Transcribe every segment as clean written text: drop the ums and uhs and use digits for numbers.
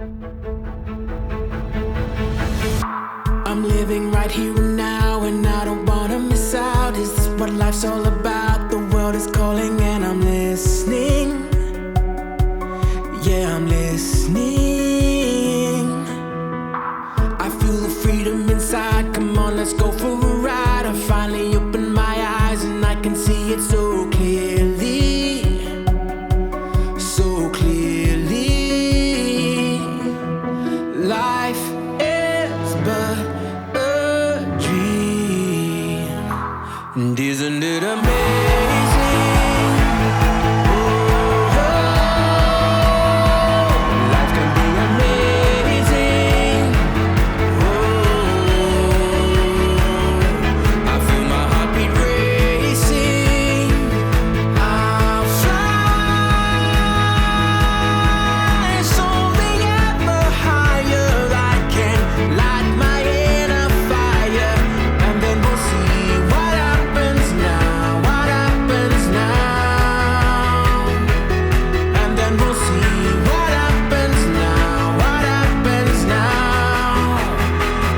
I'm living right here and now, and I don't wanna miss out. Is this what life's all about? The world is calling and I'm listening. Yeah, I'm listening. I feel the freedom inside. Come on, let's go for a ride. I finally opened my eyes and I can see it so clearly. So clearly. Life is but a dream. And isn't it amazing? Life can be amazing. I feel my heartbeat racing. I'll fly soaring ever higher. I can light my inner fire, and then we'll see what happens now. What happens now? And then we'll see what happens now. What happens now?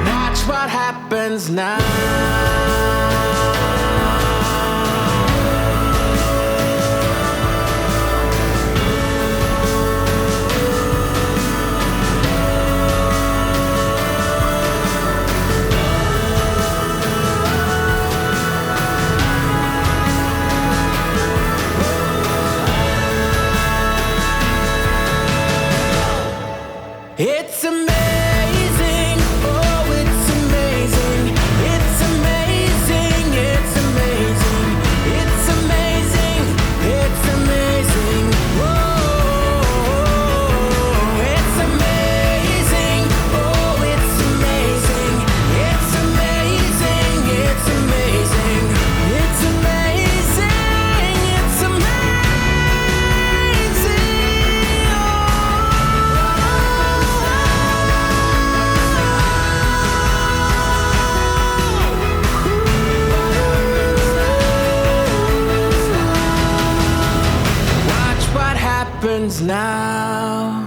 Watch what happens now. It's amazing, oh it's amazing. It's amazing, it's amazing. It's amazing, it's amazing. Whoa, it's amazing, oh it's amazing. It's amazing, it's amazing. It's amazing, it's Watch what happens now.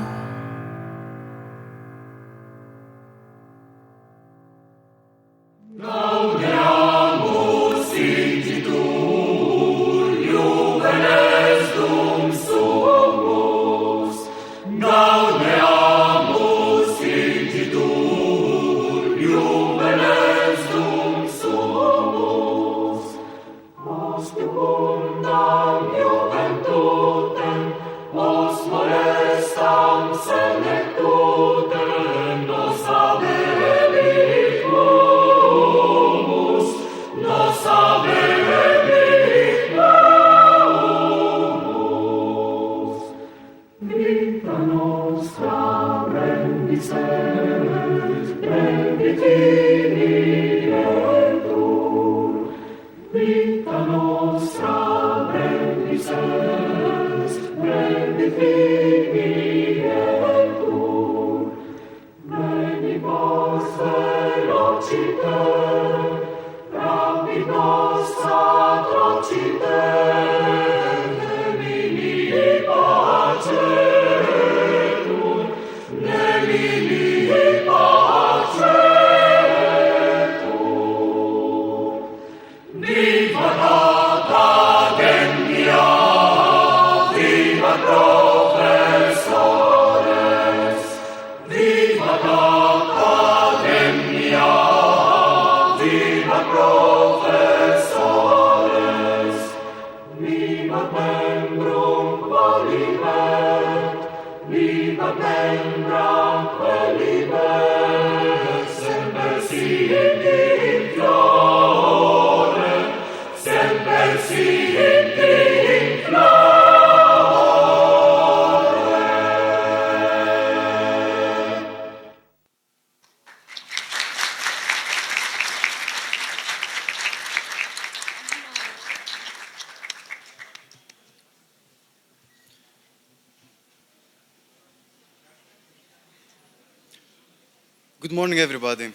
Good morning, everybody,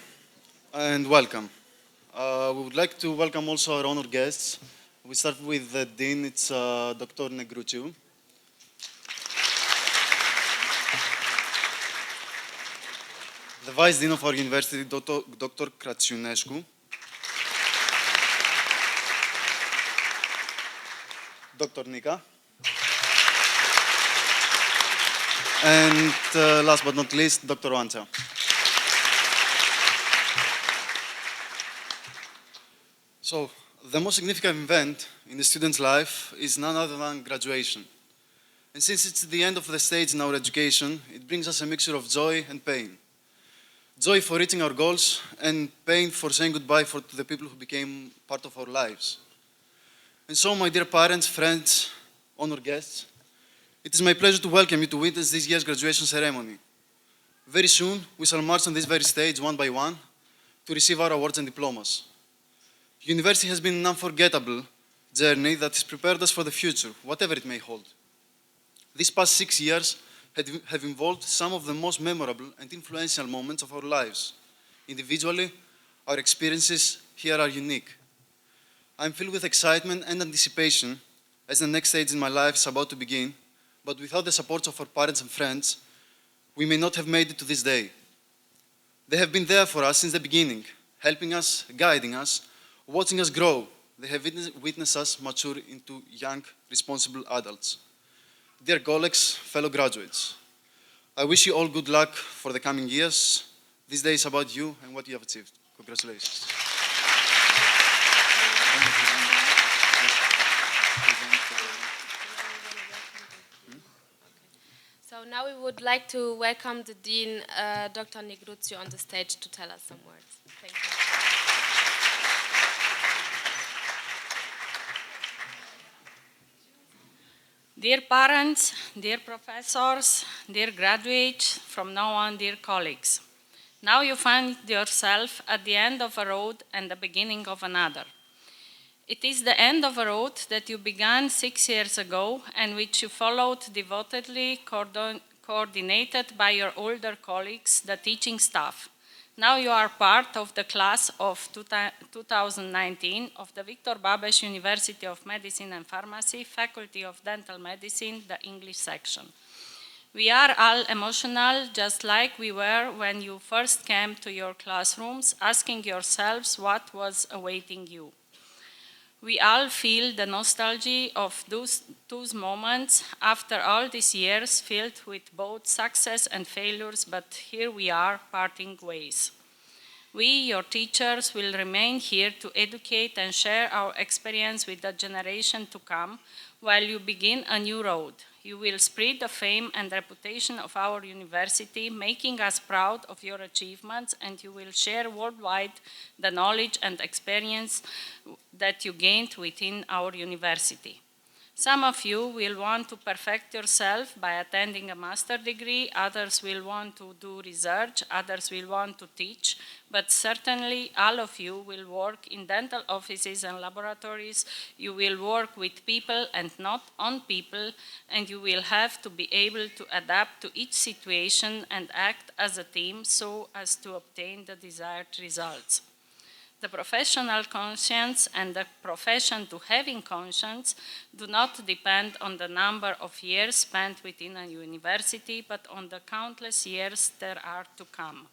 and welcome. We would like to welcome also our honored guests. We start with the Dean, it's Dr. Negruciu. the Vice Dean of our University, Dr. Crațiunescu, Dr. Nica, and last but not least, Dr. Oanțea. So, the most significant event in the student's life is none other than graduation. And since it's the end of the stage in our education, it brings us a mixture of joy and pain. Joy for reaching our goals and pain for saying goodbye to the people who became part of our lives. And so, my dear parents, friends, honored guests, it is my pleasure to welcome you to witness this year's graduation ceremony. Very soon, we shall march on this very stage one by one to receive our awards and diplomas. University has been an unforgettable journey that has prepared us for the future, whatever it may hold. These past 6 years have involved some of the most memorable and influential moments of our lives. Individually, our experiences here are unique. I'm filled with excitement and anticipation as the next stage in my life is about to begin, but without the support of our parents and friends, we may not have made it to this day. They have been there for us since the beginning, helping us, guiding us, watching us grow. They have witnessed us mature into young, responsible adults. Dear colleagues, fellow graduates, I wish you all good luck for the coming years. This day is about you and what you have achieved. Congratulations. So now we would like to welcome the Dean, Dr. Negruțiu, on the stage to tell us some words. Thank you. Dear parents, dear professors, dear graduates, from now on, dear colleagues. Now you find yourself at the end of a road and the beginning of another. It is the end of a road that you began 6 years ago and which you followed devotedly, coordinated by your older colleagues, the teaching staff. Now you are part of the class of 2019 of the Victor Babeș University of Medicine and Pharmacy, Faculty of Dental Medicine, the English section. We are all emotional, just like we were when you first came to your classrooms, asking yourselves what was awaiting you. We all feel the nostalgia of those moments after all these years filled with both success and failures, but here we are parting ways. We, your teachers, will remain here to educate and share our experience with the generation to come while you begin a new road. You will spread the fame and reputation of our university, making us proud of your achievements, and you will share worldwide the knowledge and experience that you gained within our university. Some of you will want to perfect yourself by attending a master degree, others will want to do research, others will want to teach, but certainly all of you will work in dental offices and laboratories, you will work with people and not on people, and you will have to be able to adapt to each situation and act as a team so as to obtain the desired results. The professional conscience and the profession to having conscience do not depend on the number of years spent within a university, but on the countless years there are to come.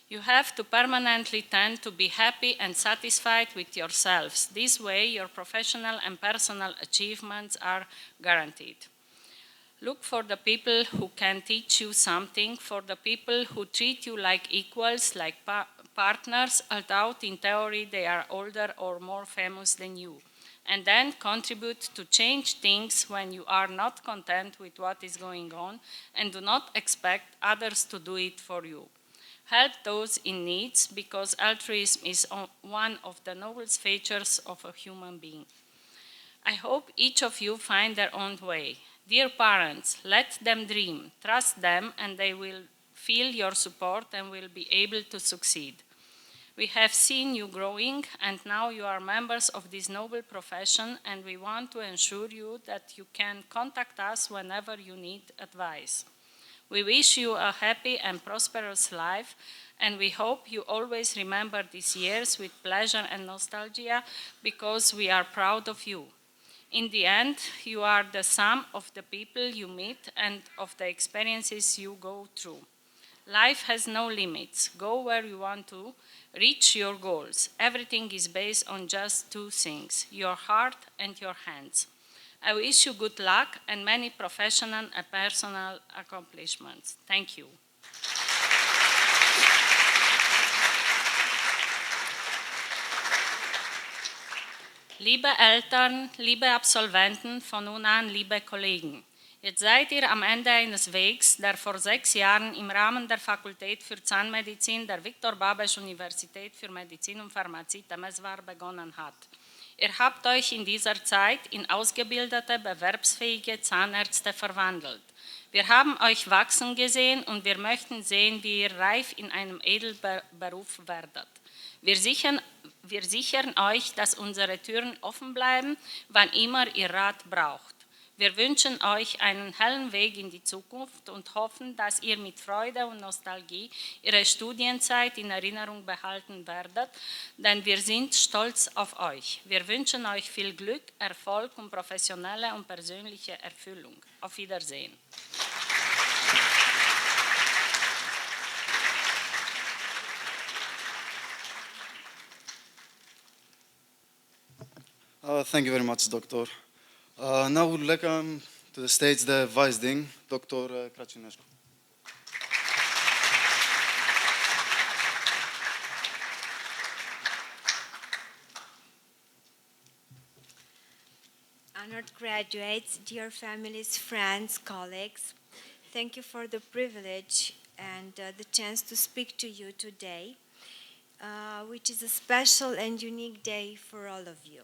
You have to permanently tend to be happy and satisfied with yourselves. This way, your professional and personal achievements are guaranteed. Look for the people who can teach you something, for the people who treat you like equals, like partners, although in theory they are older or more famous than you, and then contribute to change things when you are not content with what is going on and do not expect others to do it for you. Help those in need, because altruism is one of the noblest features of a human being. I hope each of you find their own way. Dear parents, let them dream, trust them, and they will feel your support and will be able to succeed. We have seen you growing, and now you are members of this noble profession, and we want to ensure you that you can contact us whenever you need advice. We wish you a happy and prosperous life, and we hope you always remember these years with pleasure and nostalgia, because we are proud of you. In the end, you are the sum of the people you meet and of the experiences you go through. Life has no limits. Go where you want to. Reach your goals. Everything is based on just two things, your heart and your hands. I wish you good luck and many professional and personal accomplishments. Thank you. Liebe Eltern, liebe Absolventen, von nun an liebe Kollegen. Jetzt seid ihr am Ende eines Wegs, der vor 6 Jahren im Rahmen der Fakultät für Zahnmedizin der Viktor Babeş Universität für Medizin und Pharmazie Temesvar begonnen hat. Ihr habt euch in dieser Zeit in ausgebildete, bewerbsfähige Zahnärzte verwandelt. Wir haben euch wachsen gesehen und wir möchten sehen, wie ihr reif in einem Edelberuf werdet. Wir sichern euch, dass unsere Türen offen bleiben, wann immer ihr Rat braucht. Wir wünschen euch einen hellen Weg in die Zukunft und hoffen, dass ihr mit Freude und Nostalgie Ihre Studienzeit in Erinnerung behalten werdet, denn wir sind stolz auf euch. Wir wünschen euch viel Glück, Erfolg und professionelle und persönliche Erfüllung. Auf Wiedersehen. Thank you very much, Doctor. Now we'll welcome to the stage the Vice Dean, Dr. Crăciunescu. Honored graduates, dear families, friends, colleagues, thank you for the privilege and the chance to speak to you today, which is a special and unique day for all of you.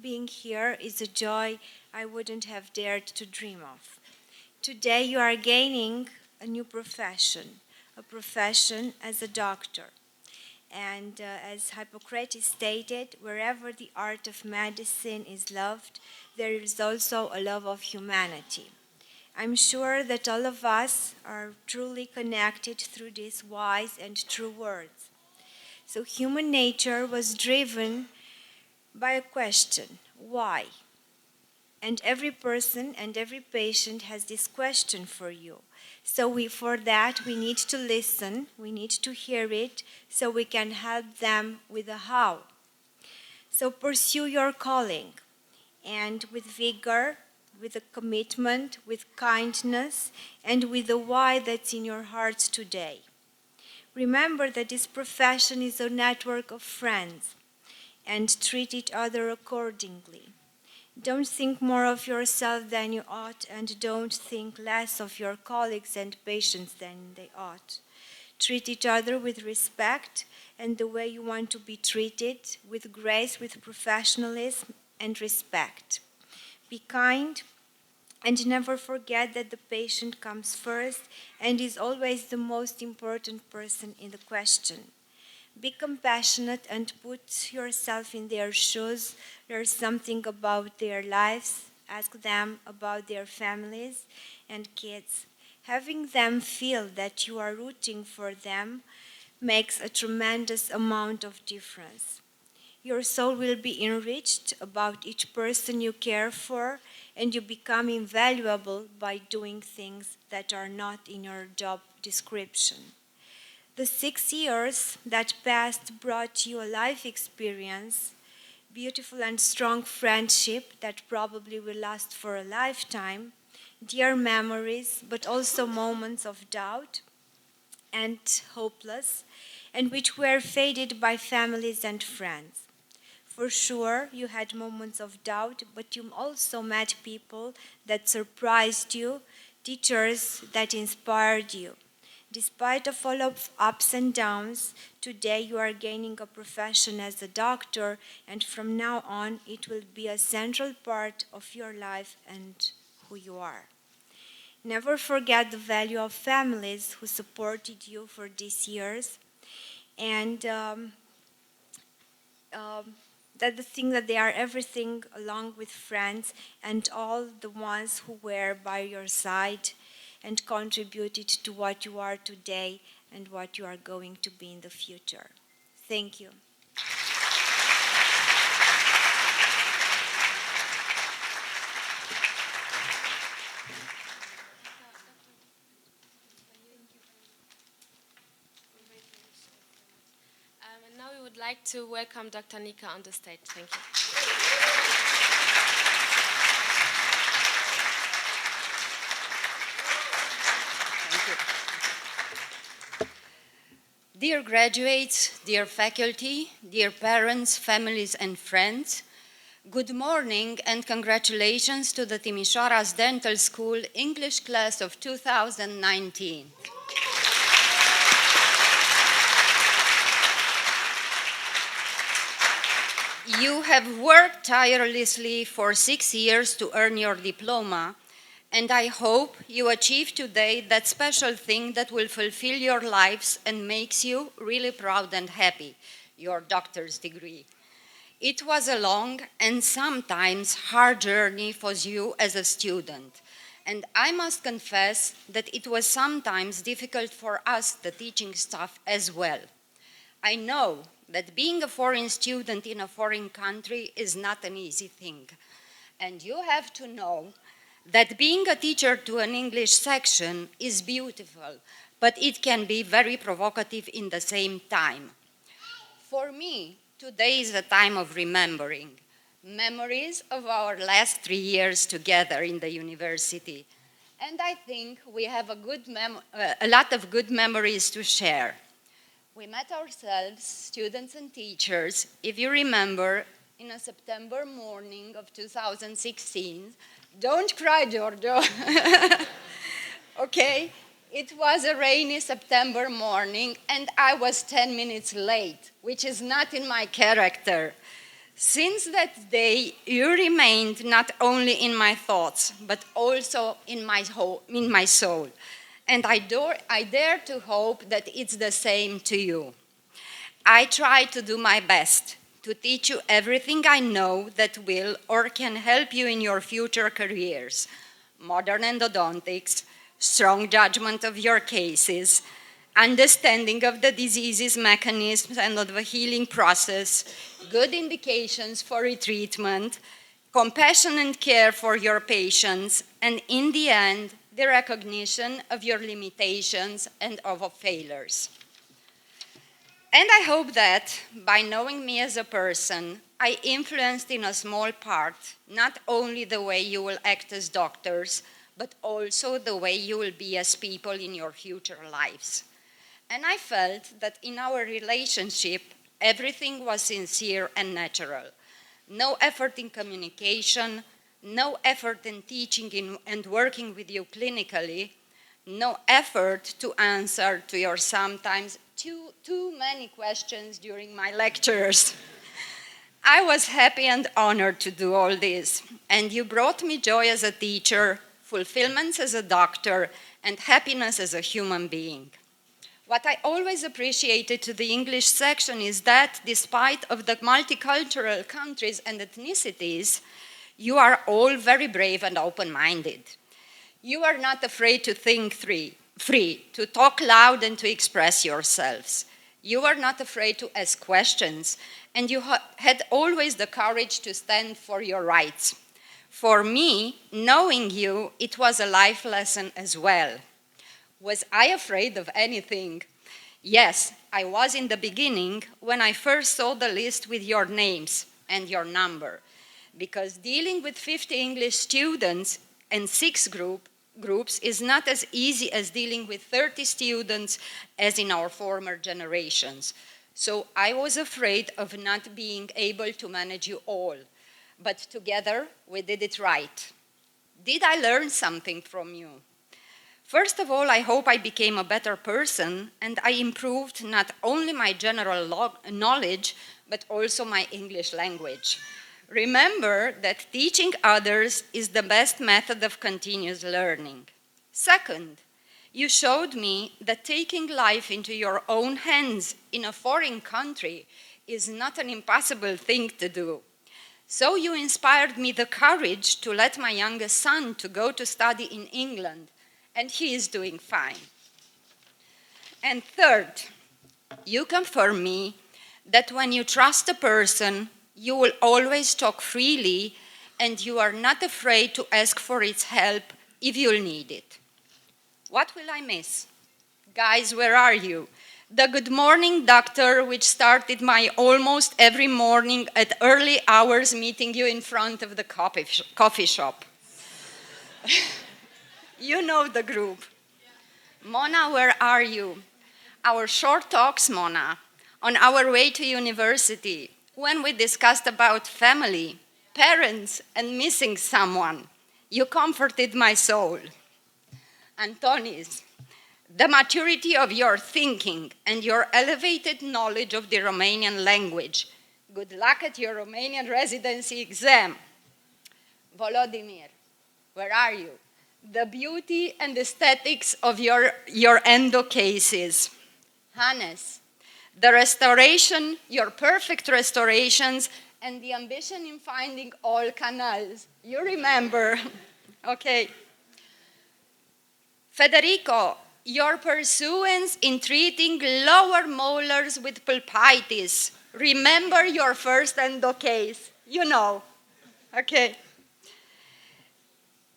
Being here is a joy I wouldn't have dared to dream of. Today you are gaining a new profession, a profession as a doctor. And as Hippocrates stated, wherever the art of medicine is loved, there is also a love of humanity. I'm sure that all of us are truly connected through these wise and true words. So human nature was driven by a question, why? And every person and every patient has this question for you. So for that we need to listen, we need to hear it, so we can help them with the how. So pursue your calling, and with vigor, with a commitment, with kindness, and with the why that's in your hearts today. Remember that this profession is a network of friends, and treat each other accordingly. Don't think more of yourself than you ought, and don't think less of your colleagues and patients than they ought. Treat each other with respect and the way you want to be treated, with grace, with professionalism and respect. Be kind and never forget that the patient comes first and is always the most important person in the question. Be compassionate and put yourself in their shoes. Learn something about their lives. Ask them about their families and kids. Having them feel that you are rooting for them makes a tremendous amount of difference. Your soul will be enriched about each person you care for, and you become invaluable by doing things that are not in your job description. The 6 years that passed brought you a life experience, beautiful and strong friendship that probably will last for a lifetime, dear memories, but also moments of doubt and hopeless, and which were faded by families and friends. For sure, you had moments of doubt, but you also met people that surprised you, teachers that inspired you. Despite of all of ups and downs, today you are gaining a profession as a doctor, and from now on it will be a central part of your life and who you are. Never forget the value of families who supported you for these years, and that the thing that they are everything along with friends and all the ones who were by your side and contributed to what you are today and what you are going to be in the future. Thank you. would like to welcome Dr. Nika on the stage. Thank you. Dear graduates, dear faculty, dear parents, families and friends, good morning and congratulations to the Timișoara's Dental School English class of 2019. You have worked tirelessly for 6 years to earn your diploma, and I hope you achieve today that special thing that will fulfill your lives and makes you really proud and happy, your doctor's degree. It was a long and sometimes hard journey for you as a student, and I must confess that it was sometimes difficult for us, the teaching staff, as well. I know that being a foreign student in a foreign country is not an easy thing, and you have to know that being a teacher to an English section is beautiful, but it can be very provocative in the same time. For me, today is a time of remembering, memories of our last 3 years together in the university. And I think we have a lot of good memories to share. We met ourselves, students and teachers, if you remember, in a September morning of 2016. Don't cry, Giorgio. Okay, it was a rainy September morning and I was 10 minutes late, which is not in my character. Since that day, you remained not only in my thoughts, but also in my soul. And I dare to hope that it's the same to you. I try to do my best to teach you everything I know that will or can help you in your future careers. Modern endodontics, strong judgment of your cases, understanding of the disease's mechanisms and of the healing process, good indications for retreatment, compassion and care for your patients, and in the end, the recognition of your limitations and of failures. And I hope that, by knowing me as a person, I influenced in a small part not only the way you will act as doctors, but also the way you will be as people in your future lives. And I felt that in our relationship, everything was sincere and natural. No effort in communication, no effort in teaching and working with you clinically, no effort to answer to your sometimes too many questions during my lectures. I was happy and honored to do all this, and you brought me joy as a teacher, fulfillment as a doctor, and happiness as a human being. What I always appreciated to the English section is that despite of the multicultural countries and ethnicities, you are all very brave and open-minded. You are not afraid to think free, to talk loud and to express yourselves. You are not afraid to ask questions, and you had always the courage to stand for your rights. For me, knowing you, it was a life lesson as well. Was I afraid of anything? Yes, I was in the beginning when I first saw the list with your names and your number, because dealing with 50 English students and 6 groups is not as easy as dealing with 30 students as in our former generations. So I was afraid of not being able to manage you all. But together, we did it right. Did I learn something from you? First of all, I hope I became a better person and I improved not only my general knowledge, but also my English language. Remember that teaching others is the best method of continuous learning. Second, you showed me that taking life into your own hands in a foreign country is not an impossible thing to do. So you inspired me the courage to let my youngest son to go to study in England, and he is doing fine. And third, you confirm me that when you trust a person, you will always talk freely and you are not afraid to ask for its help if you'll need it. What will I miss? Guys, where are you? the good morning doctor, which started my almost every morning at early hours meeting you in front of the coffee shop. You know the group. Mona, where are you? Our short talks, Mona, on our way to university, when we discussed about family, parents, and missing someone. You comforted my soul. Antonis, the maturity of your thinking and your elevated knowledge of the Romanian language. Good luck at your Romanian residency exam. Volodymyr, where are you? The beauty and aesthetics of your endo cases. Hannes, the restoration, your perfect restorations, and the ambition in finding all canals. You remember, okay. Federico, your pursuance in treating lower molars with pulpitis. Remember your first endo case, you know, okay.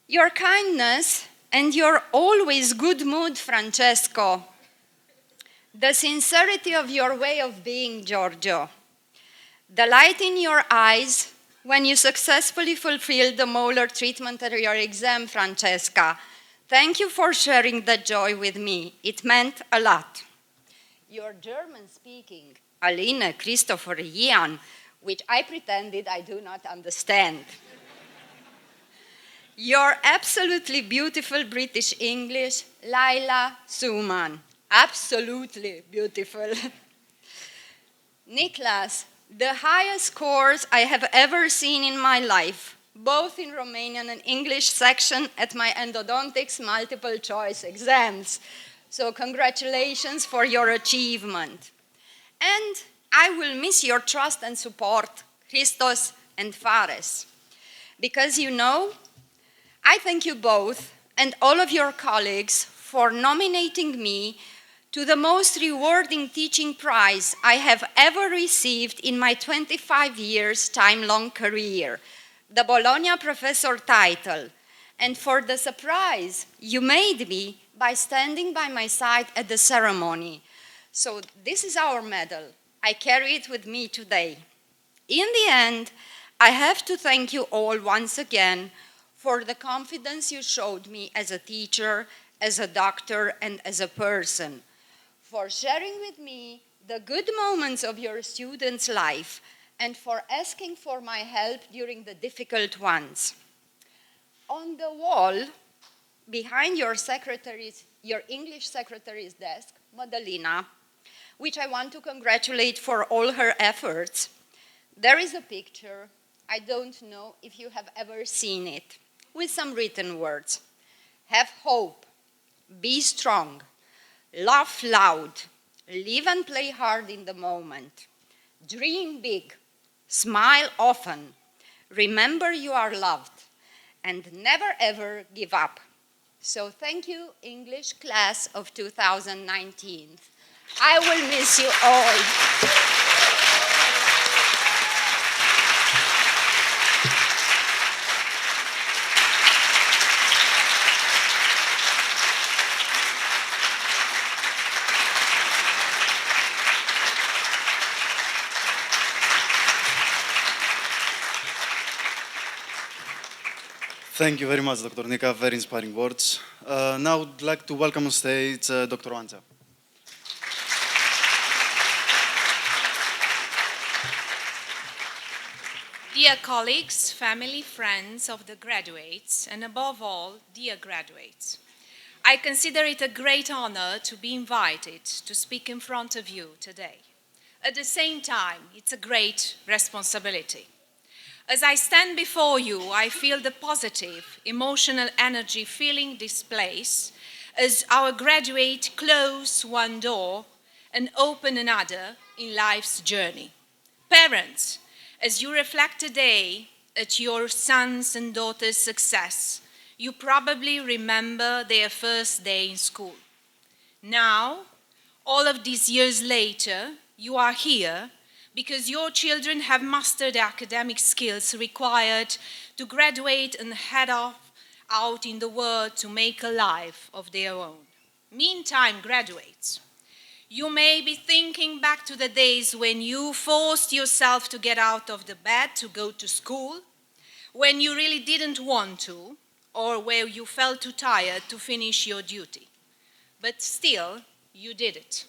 Your kindness and your always good mood, Francesco. The sincerity of your way of being, Giorgio. The light in your eyes when you successfully fulfilled the molar treatment at your exam, Francesca. Thank you for sharing that joy with me. It meant a lot. Your German speaking, Aline, Christopher, Ian, which I pretended I do not understand. Your absolutely beautiful British English, Laila Suman. Absolutely beautiful. Niklas, the highest scores I have ever seen in my life, both in Romanian and English section at my endodontics multiple choice exams. So congratulations for your achievement. And I will miss your trust and support, Christos and Fares. Because you know, I thank you both and all of your colleagues for nominating me to the most rewarding teaching prize I have ever received in my 25 years time-long career, the Bologna Professor title, and for the surprise you made me by standing by my side at the ceremony. So this is our medal. I carry it with me today. In the end, I have to thank you all once again for the confidence you showed me as a teacher, as a doctor, and as a person, for sharing with me the good moments of your students' life, and for asking for my help during the difficult ones. On the wall, behind your English secretary's desk, Madalina, which I want to congratulate for all her efforts, there is a picture. I don't know if you have ever seen it, with some written words. Have hope, be strong, laugh loud, live and play hard in the moment, dream big, smile often, remember you are loved, and never ever give up. So thank you, English class of 2019. I will miss you all. Thank you very much, Dr. Nica. Very inspiring words. Now I'd like to welcome on stage Dr. Oanțea. Dear colleagues, family, friends of the graduates, and above all, dear graduates, I consider it a great honor to be invited to speak in front of you today. At the same time, it's a great responsibility. As I stand before you, I feel the positive, emotional energy filling this place as our graduates close one door and open another in life's journey. Parents, as you reflect today at your sons' and daughters' success, you probably remember their first day in school. Now, all of these years later, you are here because your children have mastered the academic skills required to graduate and head off out in the world to make a life of their own. Meantime, graduates, You may be thinking back to the days when you forced yourself to get out of the bed to go to school, when you really didn't want to, or where you felt too tired to finish your duty. But still, you did it.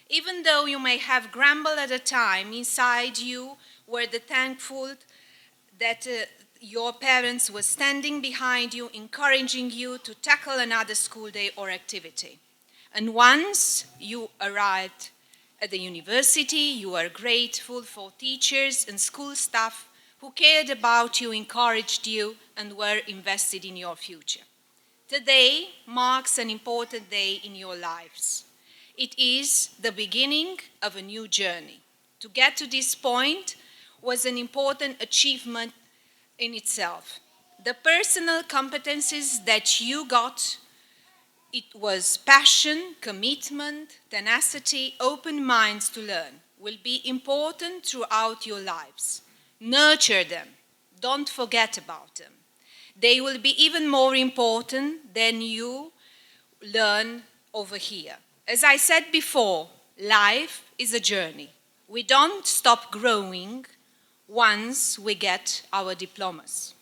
Even though you may have grumbled at the time, inside you were the thankful that your parents were standing behind you, encouraging you to tackle another school day or activity. And once you arrived at the university, you are grateful for teachers and school staff who cared about you, encouraged you, and were invested in your future. Today marks an important day in your lives. It is the beginning of a new journey. To get to this point was an important achievement in itself. The personal competencies that you got, it was passion, commitment, tenacity, open minds to learn, will be important throughout your lives. Nurture them. Don't forget about them. They will be even more important than you learn over here. As I said before, life is a journey. We don't stop growing once we get our diplomas.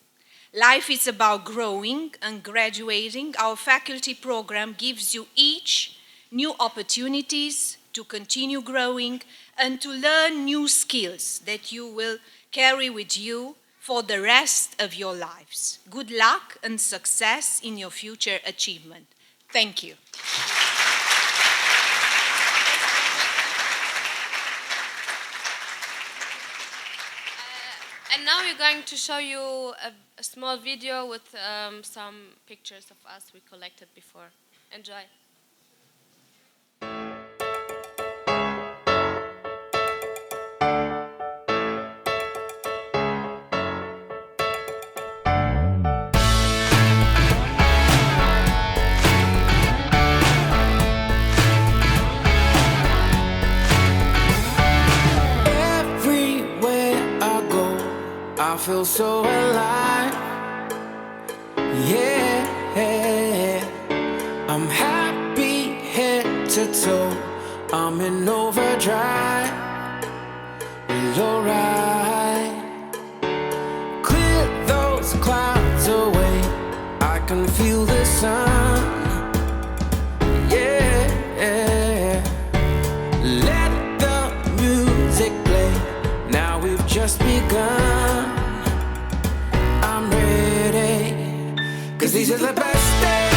Life is about growing and graduating. Our faculty program gives you each new opportunities to continue growing and to learn new skills that you will carry with you for the rest of your lives. Good luck and success in your future achievement. Thank you. And now we're going to show you a small video with some pictures of us we collected before. Enjoy. I feel so alive, yeah. I'm happy head to toe, I'm in overdrive, we're alright. Clear those clouds away, I can feel the sun, yeah. Let the music play, now we've just begun. I'm ready, 'cause these are the best days.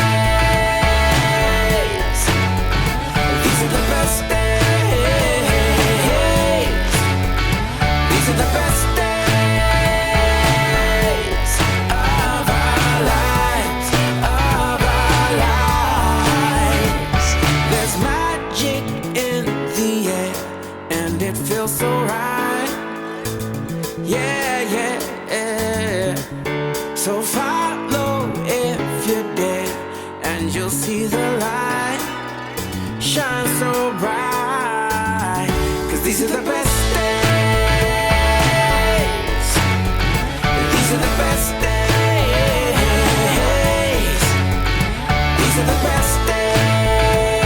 These are the best days. These are the best days of our lives, of our lives. There's magic in the air, and it feels so right. Yeah, yeah. So follow if you dare, and you'll see the light shine so bright. 'Cause these are the best days. These are the best days. These are the best days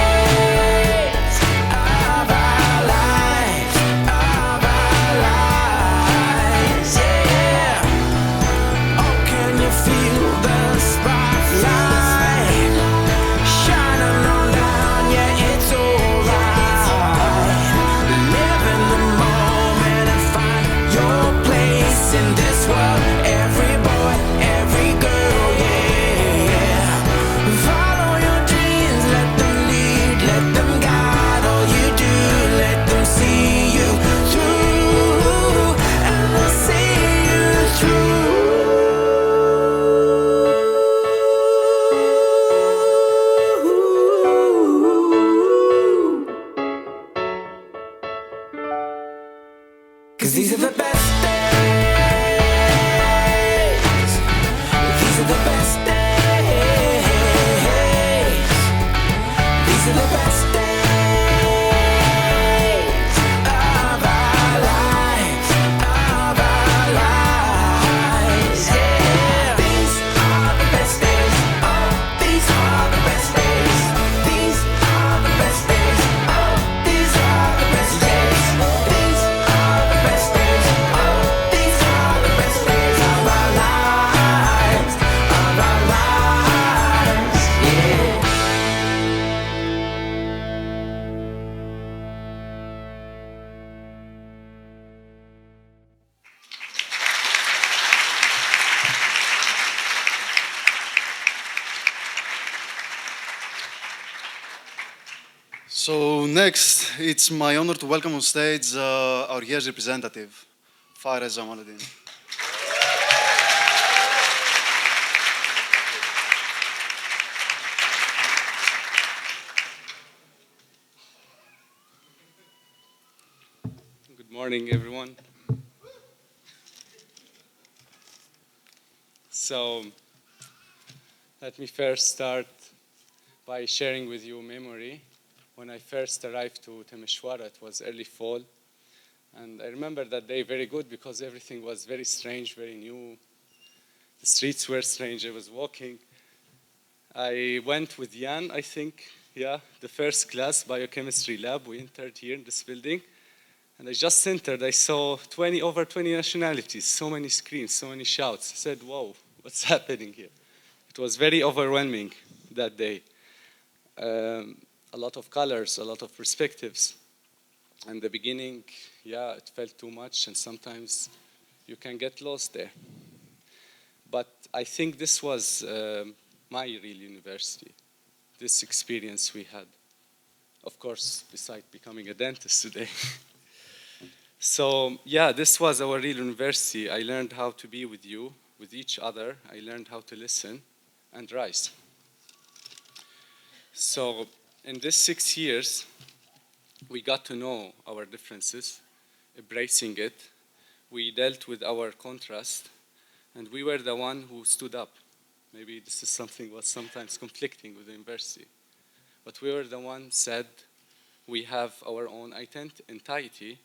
of our lives, of our lives, yeah. Oh, can you feel the spotlight shining on down? Yeah, it's alright. Live in the moment and find your place in this world. Every boy, every girl, yeah. Follow your dreams, let them lead, let them guide. All you do, let them see you through, and they'll see you through. 'Cause these are the best days. These are the best days. These are the best days of our lives, of our lives, yeah. These are the best days. Oh, these are the best days. These are the best days. Oh, So next, it's my honor to welcome on stage our year's representative, Fares Jamaluddin. Good morning, everyone. So, let me first start by sharing with you a memory. When I first arrived to Timișoara, it was early fall. And I remember that day very good because everything was very strange, very new. The streets were strange. I was walking. I went with Jan, I think, the first class, biochemistry lab. We entered here in this building. And I just entered. I saw over 20 nationalities, so many screams, so many shouts. I said, whoa, what's happening here? It was very overwhelming that day. A lot of colors, a lot of perspectives. In the beginning, it felt too much, and sometimes you can get lost there. But I think this was my real university, this experience we had. Of course, besides becoming a dentist today. So, this was our real university. I learned how to be with you, with each other. I learned how to listen and rise. So, in these 6 years, we got to know our differences, embracing it. We dealt with our contrast, and we were the one who stood up. Maybe this is something was sometimes conflicting with the university. But we were the one said, we have our own entity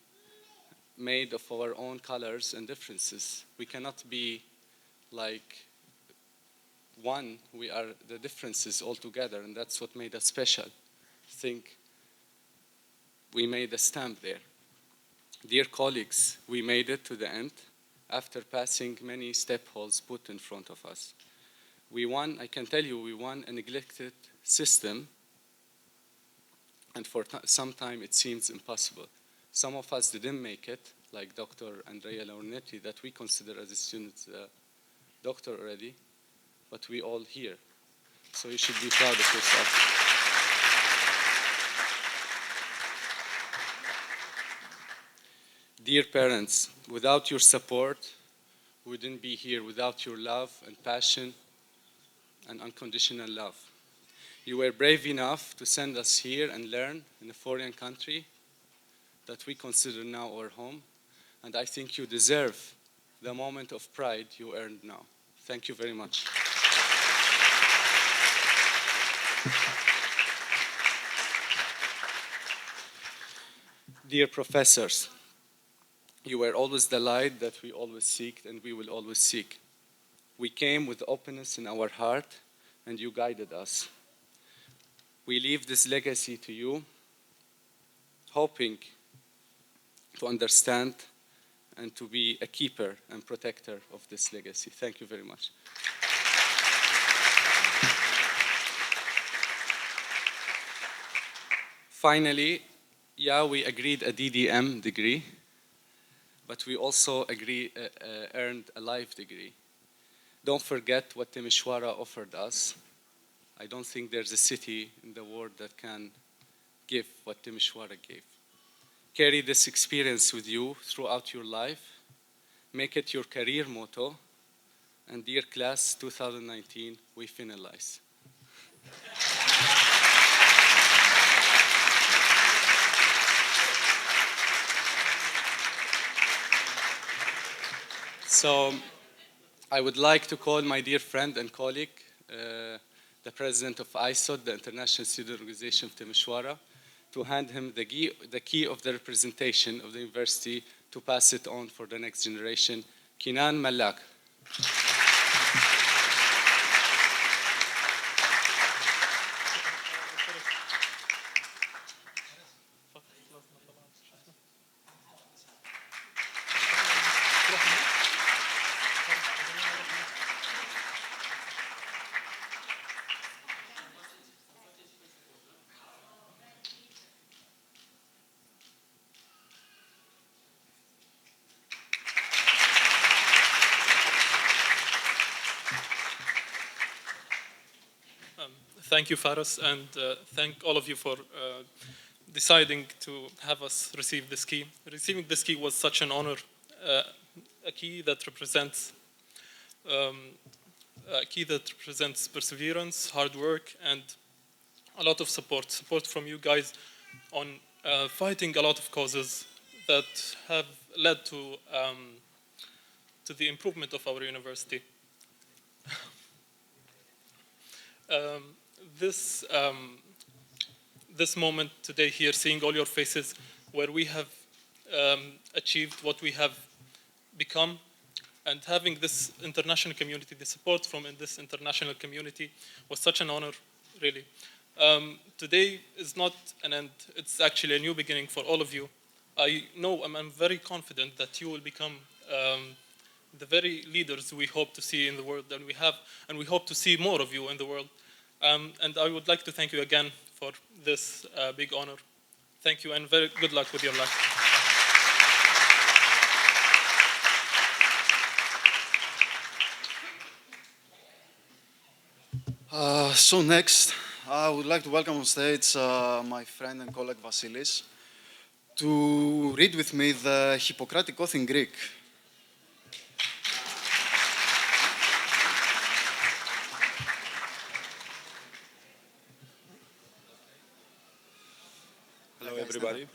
made of our own colors and differences. We cannot be like one. We are the differences all together, and that's what made us special. I think we made a stamp there. Dear colleagues, we made it to the end after passing many step holes put in front of us. We won, I can tell you, we won a neglected system, and for some time it seems impossible. Some of us didn't make it, like Dr. Andrea Laurnetti, that we consider as a student doctor already, but we all here. So you should be proud of yourself. Dear parents, without your support, we wouldn't be here. Without your love and passion and unconditional love. You were brave enough to send us here and learn in a foreign country that we consider now our home. And I think you deserve the moment of pride you earned now. Thank you very much. Dear professors, you were always the light that we always seek and we will always seek. We came with openness in our heart and you guided us. We leave this legacy to you, hoping to understand and to be a keeper and protector of this legacy. Thank you very much. Finally, we agreed a DDM degree, but we also earned a life degree. Don't forget what Timișoara offered us. I don't think there's a city in the world that can give what Timișoara gave. Carry this experience with you throughout your life. Make it your career motto. And dear class 2019, we finalize. So I would like to call my dear friend and colleague, the president of ISOT, the International Student Organization of Timișoara, to hand him the key of the representation of the university to pass it on for the next generation. Kinan Malak. Thank you, Fares, and thank all of you for deciding to have us receive this key. Receiving this key was such an honor, a key that represents perseverance, hard work, and a lot of support from you guys on fighting a lot of causes that have led to the improvement of our university. This moment today here, seeing all your faces, where we have achieved what we have become, and having this international community, the support from this international community, was such an honor, really. Today is not an end, it's actually a new beginning for all of you. I know, I'm very confident that you will become the very leaders we hope to see in the world, and we hope to see more of you in the world. And I would like to thank you again for this big honor. Thank you, and very good luck with your life. So next, I would like to welcome on stage my friend and colleague Vasilis to read with me the Hippocratic Oath in Greek. Hello, everybody.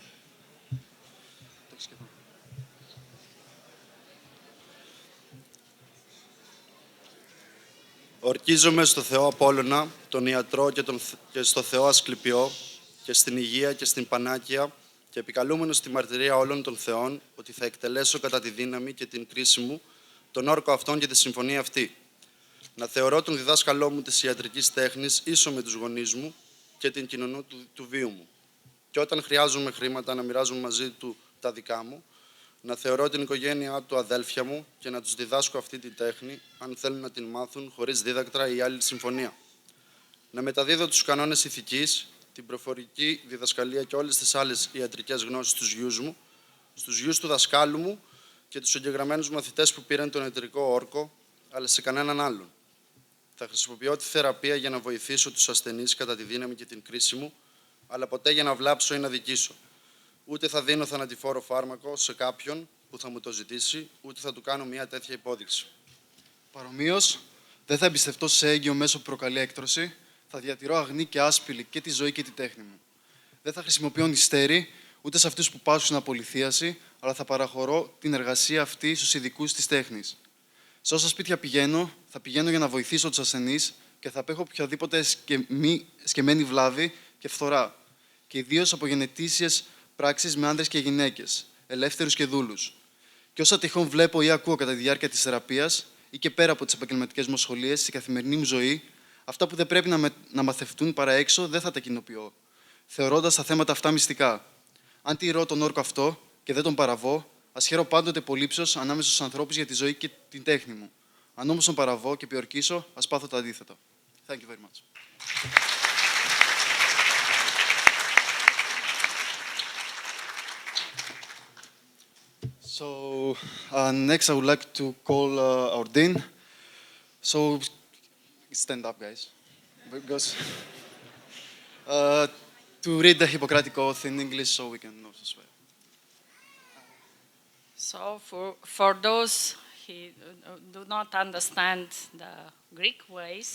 Ορκίζομαι στο Θεό Απόλλωνα, τον Ιατρό και στο Θεό Ασκληπιό και στην Υγεία και στην Πανάκια και επικαλούμενος στη μαρτυρία όλων των Θεών ότι θα εκτελέσω κατά τη δύναμη και την κρίση μου τον όρκο αυτόν και τη συμφωνία αυτή. Να θεωρώ τον διδάσκαλό μου της ιατρικής τέχνης ίσο με τους γονείς μου και την κοινωνού του βίου μου. Και όταν χρειάζομαι χρήματα να μοιράζομαι μαζί του τα δικά μου, να θεωρώ την οικογένειά του αδέλφια μου και να τους διδάσκω αυτή τη τέχνη, αν θέλουν να την μάθουν χωρίς δίδακτρα ή άλλη συμφωνία. Να μεταδίδω τους κανόνες ηθικής, την προφορική διδασκαλία και όλες τις άλλες ιατρικές γνώσεις στους γιους μου, στους γιους του δασκάλου μου και τους εγγεγραμμένους μαθητές που πήραν τον ιατρικό όρκο, αλλά σε κανέναν άλλον. Θα χρησιμοποιώ τη θεραπεία για να βοηθήσω τους ασθενείς κατά τη δύναμη και την κρίση μου, αλλά ποτέ για να βλάψω ή να δικήσω. Ούτε θα δίνω θανατηφόρο φάρμακο σε κάποιον που θα μου το ζητήσει, ούτε θα του κάνω μια τέτοια υπόδειξη. Παρομοίως, δεν θα εμπιστευτώ σε έγκυο μέσο που προκαλεί έκτρωση, θα διατηρώ αγνή και άσπηλη και τη ζωή και τη τέχνη μου. Δεν θα χρησιμοποιώ νηστέρι, ούτε σε αυτούς που πάσχουν από λιθίαση, αλλά θα παραχωρώ την εργασία αυτή στους ειδικούς της τέχνης. Σε όσα σπίτια πηγαίνω, θα πηγαίνω για να βοηθήσω τους ασθενείς και θα απέχω οποιαδήποτε σκεμμένη βλάβη και φθορά, και ιδίως από γενετήσιες πράξεις με άνδρες και γυναίκες, ελεύθερους και δούλους. Και όσα τυχόν βλέπω ή ακούω κατά τη διάρκεια της θεραπείας ή και πέρα από τις επαγγελματικές μου σχολίες, στην καθημερινή μου ζωή, αυτά που δεν πρέπει να μαθευτούν παρά έξω, δεν θα τα κοινοποιώ, θεωρώντας τα θέματα αυτά μυστικά. Αν τηρώ τον όρκο αυτό και δεν τον παραβώ, ας χαίρω πάντοτε πολύψος ανάμεσα στους ανθρώπους για τη ζωή και την τέχνη μου. Αν όμως τον παραβώ και πιορκήσω, ας πάθω το αντίθετο. Thank you very much. So next, I would like to call our dean. So stand up, guys, because to read the Hippocratic Oath in English, so we can also swear. So for those who do not understand the Greek ways,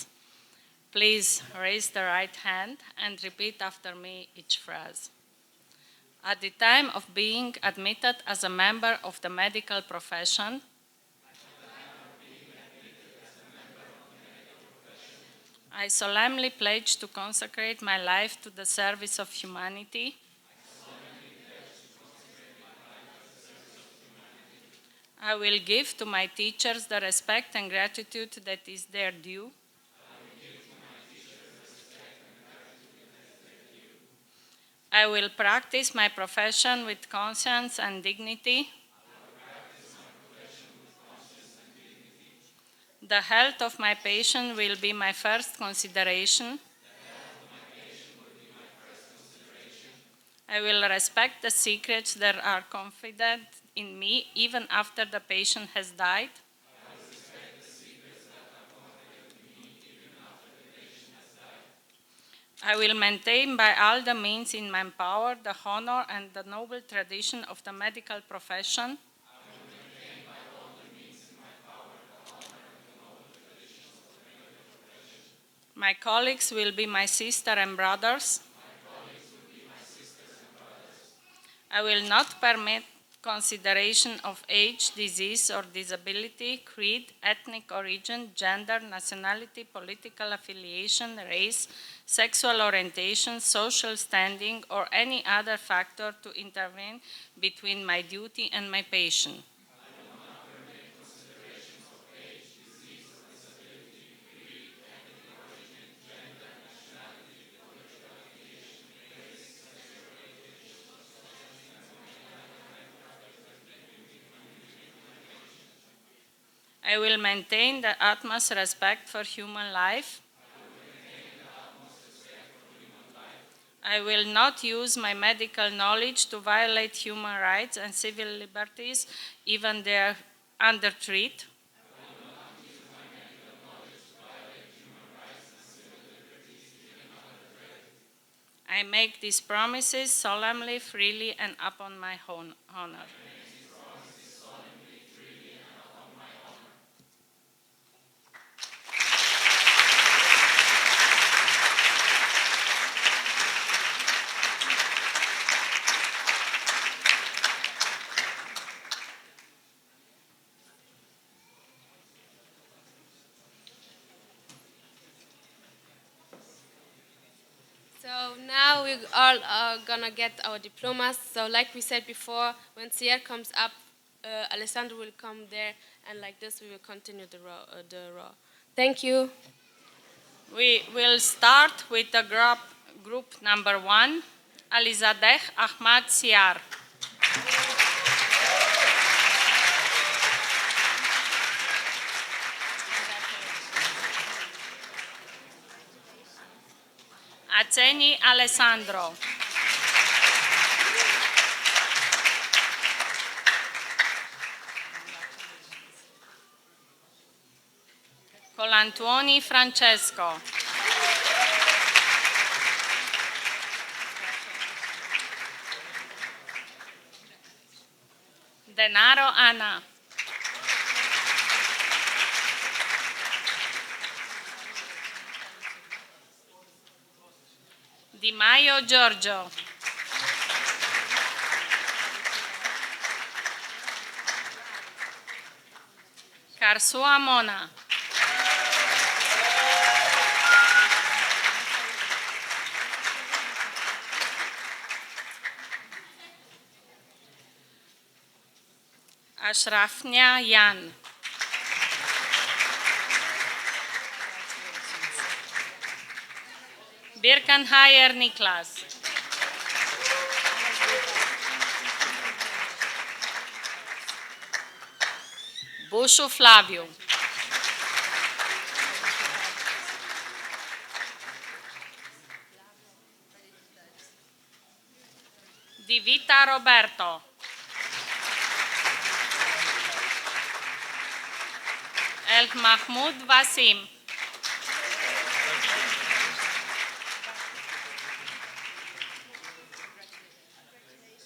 please raise the right hand and repeat after me each phrase. At the time of being admitted as a member of the medical profession, I solemnly pledge to consecrate my life to the service of humanity. I will give to my teachers the respect and gratitude that is their due. I will practice my profession with conscience and dignity. The health of my patient will be my first consideration. I will respect the secrets that are confident in me even after the patient has died. I will maintain by all the means in my power the honor and the noble tradition of the medical profession. My colleagues will be my sister and brothers. I will not permit consideration of age, disease, or disability, creed, ethnic origin, gender, nationality, political affiliation, race, sexual orientation, social standing, or any other factor to intervene between my duty and my patient. I will maintain the utmost respect for human life. I will not use my medical knowledge to violate human rights and civil liberties, even they are under threat. I make these promises solemnly, freely, and upon my own honor. So now we all are gonna get our diplomas. So like we said before, when Sierra comes up, Alessandro will come there, and like this we will continue the row. Thank you. We will start with the group number 1, Alizadeh Ahmad Siar. Aceni Alessandro. Colantuoni Francesco. Denaro Ana. Di Maio Giorgio. Carsua Mona. Ashrafnia Jan. Birkenhayer Niklas. Bushu Flavio. Di Vita Roberto. El Mahmoud Wasim.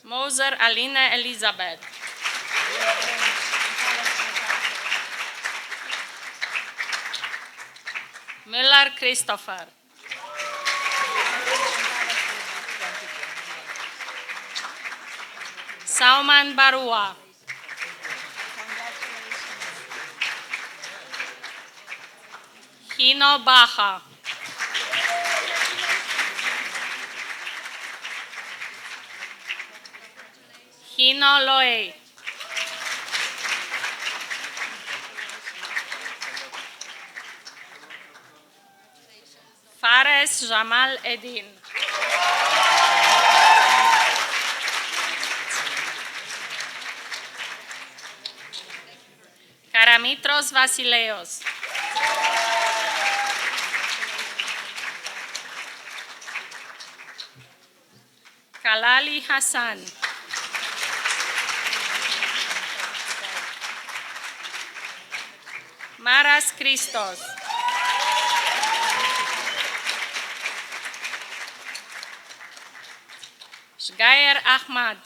Moser Aline Elizabeth. Müller Christopher. Sauman Barua. Hino Baja. Hino Loe. Fares Jamal Edin. Karamitros Vasileos. Kalali Hassan. Maras Christos. Shgayer Ahmad.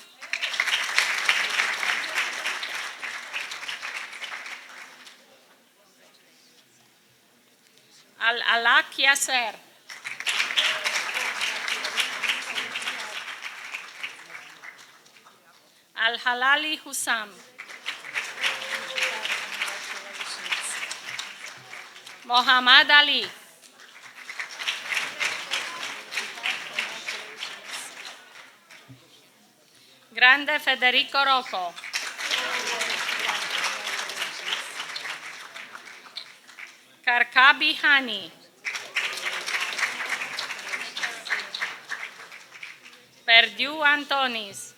Al-Alak Yasser. Al-Halali Hussam. Mohammad Ali. Grande Federico Rocco. Karkabi Hani. Perdiu Antonis.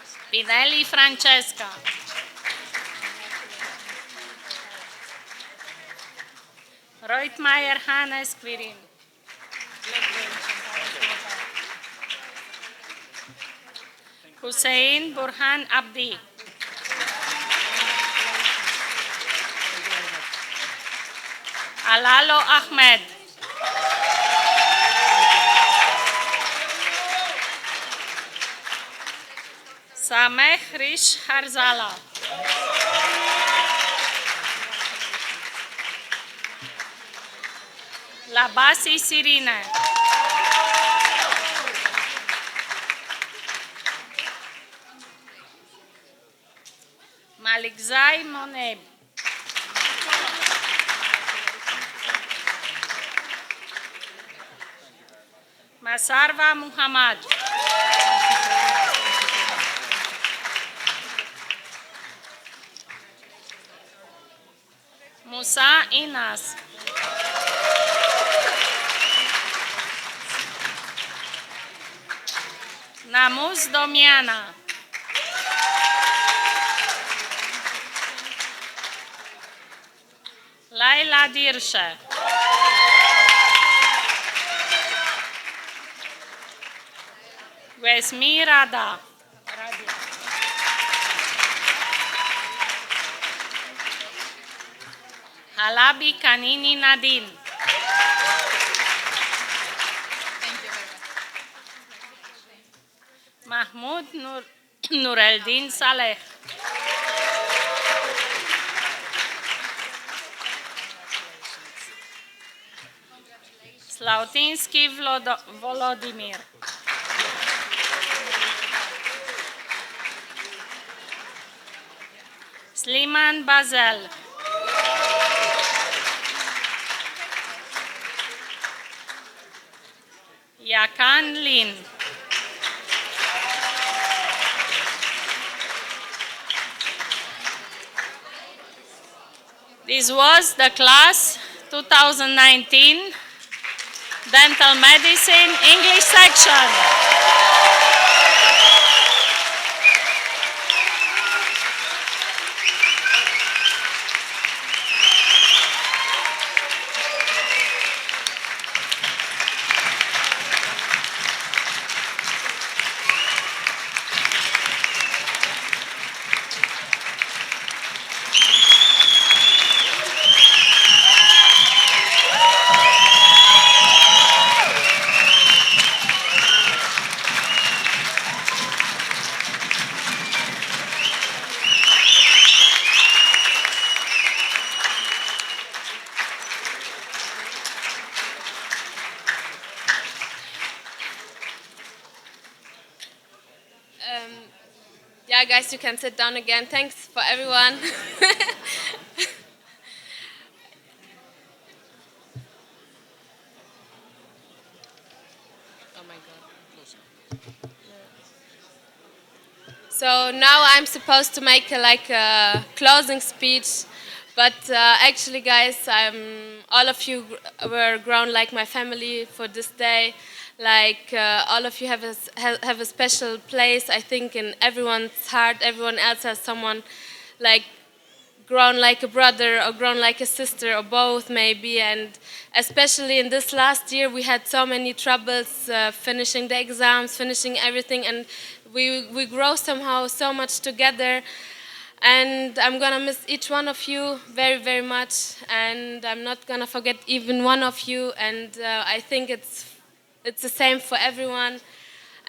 Spinelli Francesca. Reutmeier Hannes Quirin. Hussein Burhan Abdi. Alalo Ahmed. Sameh Rish Harzala. Labasi Sirine. Malikzai Moneb. Masarva Muhammad. Musa Inas. Namus Domiana. Laila Dirshe. Vesmi Rada. Halabi Kanini Nadine. Mahmoud Nureldin Saleh. Slautinsky Volodymyr. Sliman Bazel. Yakan Lin. This was the class 2019 Dental Medicine English section. Yeah, guys, you can sit down again. Thanks for everyone. Oh my God. So now I'm supposed to make a closing speech, but actually, guys, all of you were grown like my family for this day. Like all of you have a special place, I think, in everyone's heart. Everyone else has someone like grown like a brother or grown like a sister or both maybe. And especially in this last year, we had so many troubles finishing the exams, finishing everything, and we grow somehow so much together. And I'm gonna miss each one of you very, very much. And I'm not gonna forget even one of you. And I think it's the same for everyone.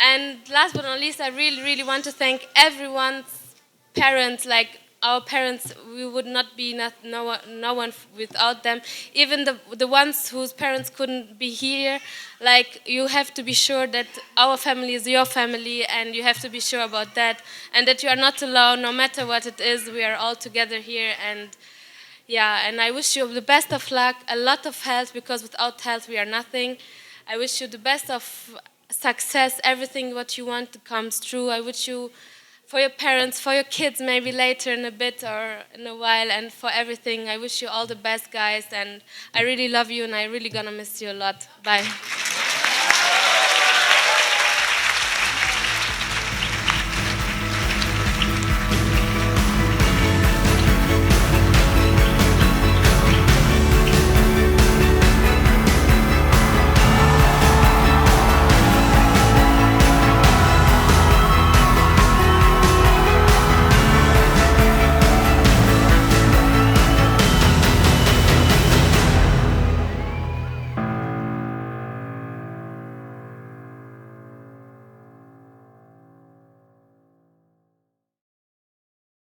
And last but not least, I really, really want to thank everyone's parents. Like our parents, we would not be no one without them. Even the ones whose parents couldn't be here, like you have to be sure that our family is your family, and you have to be sure about that, and that you are not alone, no matter what it is. We are all together here, and yeah, and I wish you the best of luck, a lot of health, because without health we are nothing. I wish you the best of success, everything what you want comes true. I wish you, for your parents, for your kids, maybe later in a bit or in a while, and for everything, I wish you all the best, guys, and I really love you, and I really gonna miss you a lot. Bye.